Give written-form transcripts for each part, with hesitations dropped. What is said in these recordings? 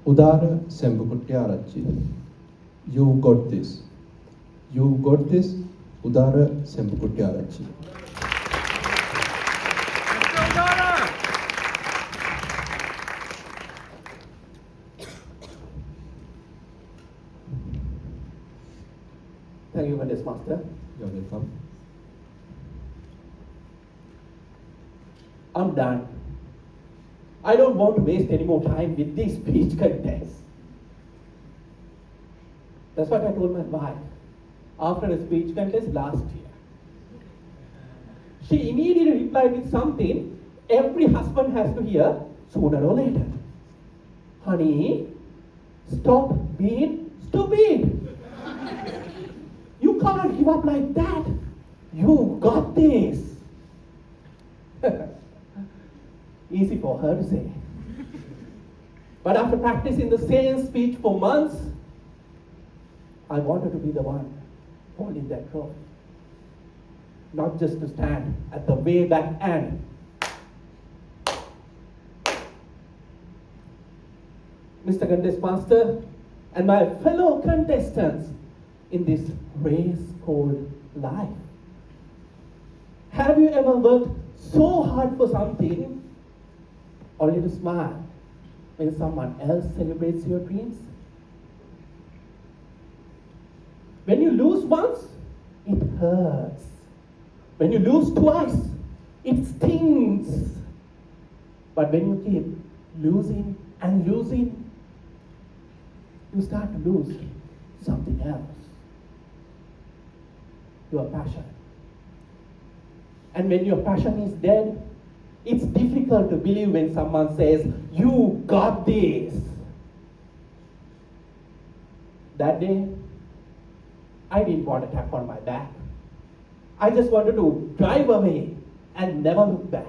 Udara සෙම්බුකුට්ටිය Arachchi. You got this. You got this. Udara සෙම්බුකුට්ටිය Arachchi. Thank you, Toastmaster. You're welcome. I'm done. I don't want to waste any more time with this speech contest. That's what I told my wife after a speech contest last year. She immediately replied with something every husband has to hear sooner or later. Honey, stop being stupid. You can't give up like that. You got this. Easy for her to say. But after practicing the same speech for months, I wanted to be the one holding that trophy. Not just to stand at the way back end. Mr. Toastmaster and my fellow contestants in this race called life. Have you ever worked so hard for something only to smile when someone else celebrates your dreams? When you lose once, it hurts. When you lose twice, it stings. But when you keep losing and losing, you start to lose something else. Your passion. And when your passion is dead, it's difficult to believe when someone says, you got this. That day, I didn't want a tap on my back. I just wanted to drive away and never look back.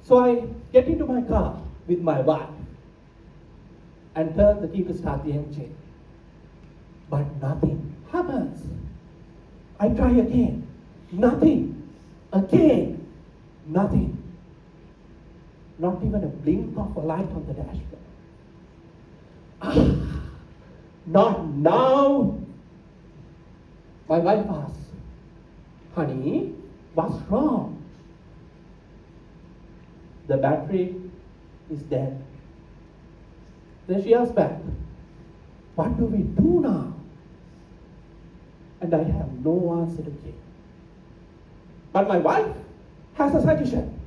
So I get into my car with my wife and turn the key to start the engine. But nothing happens. I try again. Nothing. Again. Nothing. Not even a blink of a light on the dashboard. Not now. My wife asks, honey, what's wrong? The battery is dead. Then she asks back, what do we do now? And I have no answer to give. But my wife has a suggestion.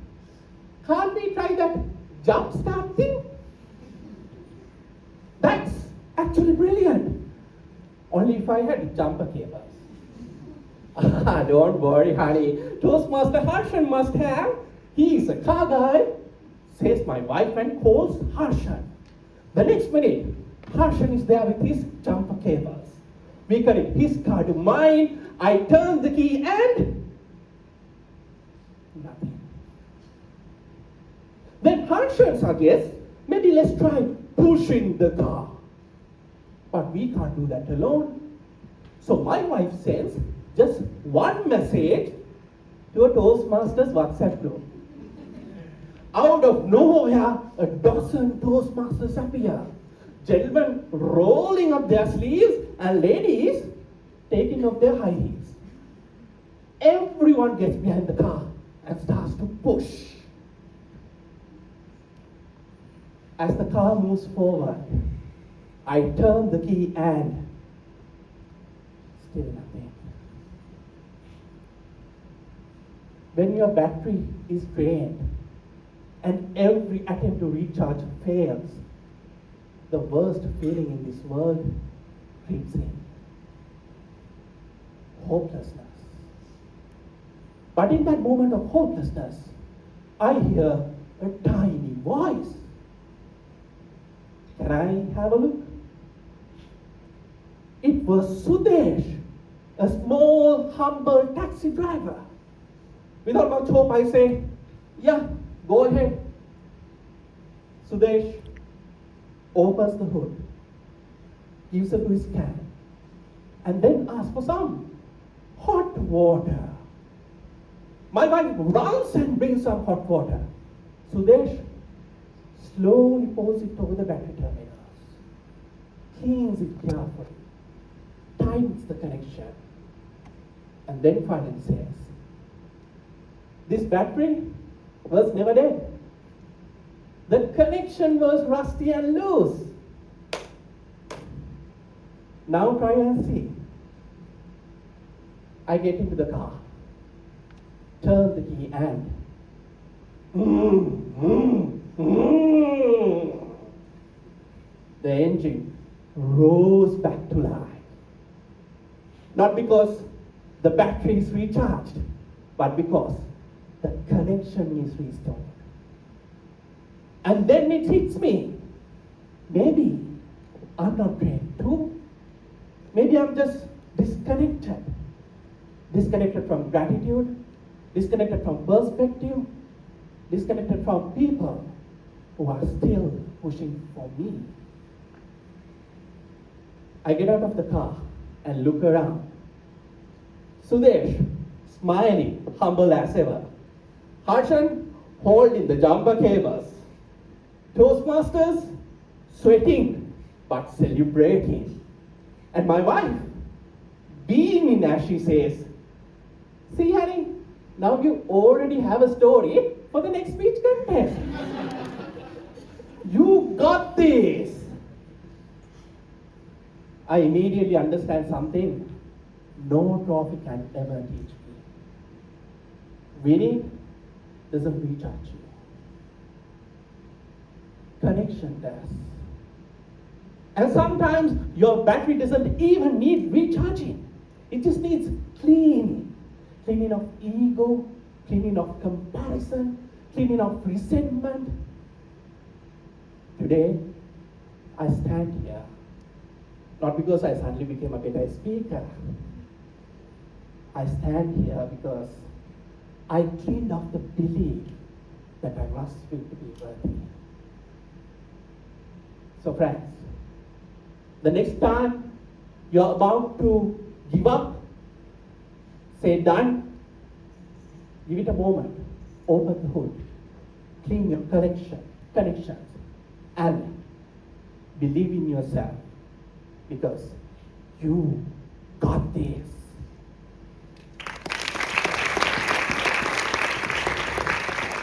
Can't we try that jump start thing? That's actually brilliant. Only if I had jumper cables. Don't worry, honey. Toastmaster Harshan must have. He is a car guy, says my wife and calls Harshan. The next minute, Harshan is there with his jumper cables. We connect his car to mine. I turn the key and nothing. Then Harshan suggests, maybe let's try pushing the car. But we can't do that alone. So my wife sends just one message to a Toastmasters WhatsApp group. Out of nowhere, a dozen Toastmasters appear. Gentlemen rolling up their sleeves and ladies taking off their high heels. Everyone gets behind the car and starts to push. As the car moves forward, I turn the key and still nothing. When your battery is drained and every attempt to recharge fails, the worst feeling in this world creeps in. Hopelessness. But in that moment of hopelessness, I hear a tiny voice. Can I have a look? It was Sudesh, a small, humble taxi driver. Without much hope, I say, yeah, go ahead. Sudesh opens the hood, gives it to his can, and then asks for some hot water. My wife runs and brings some hot water. Sudesh slowly pours it over the battery terminals, cleans it carefully, tightens the connection, and then finally says, this battery was never dead. The connection was rusty and loose. Now try and see. I get into the car, turn the key and the engine rose back to life. Not because the battery is recharged, but because the connection is restored. And then it hits me. Maybe I'm not drained too. Maybe I'm just disconnected. Disconnected from gratitude, disconnected from perspective, disconnected from people who are still pushing for me. I get out of the car and look around. Sudesh, smiling, humble as ever. Harshan, holding the jumper cables. Toastmasters, sweating but celebrating. And my wife, beaming as she says, see, honey, now you already have a story for the next speech contest. You got this. I immediately understand something no trophy can ever teach me. Winning doesn't recharge you. Connection does. And sometimes your battery doesn't even need recharging. It just needs cleaning. Cleaning of ego, cleaning of comparison, cleaning of resentment. Today, I stand here, not because I suddenly became a better speaker. I stand here because I cleaned off the belief that I must feel to be worthy. So friends, the next time you're about to give up, say done, give it a moment, open the hood, clean your connections, and believe in yourself because you got this.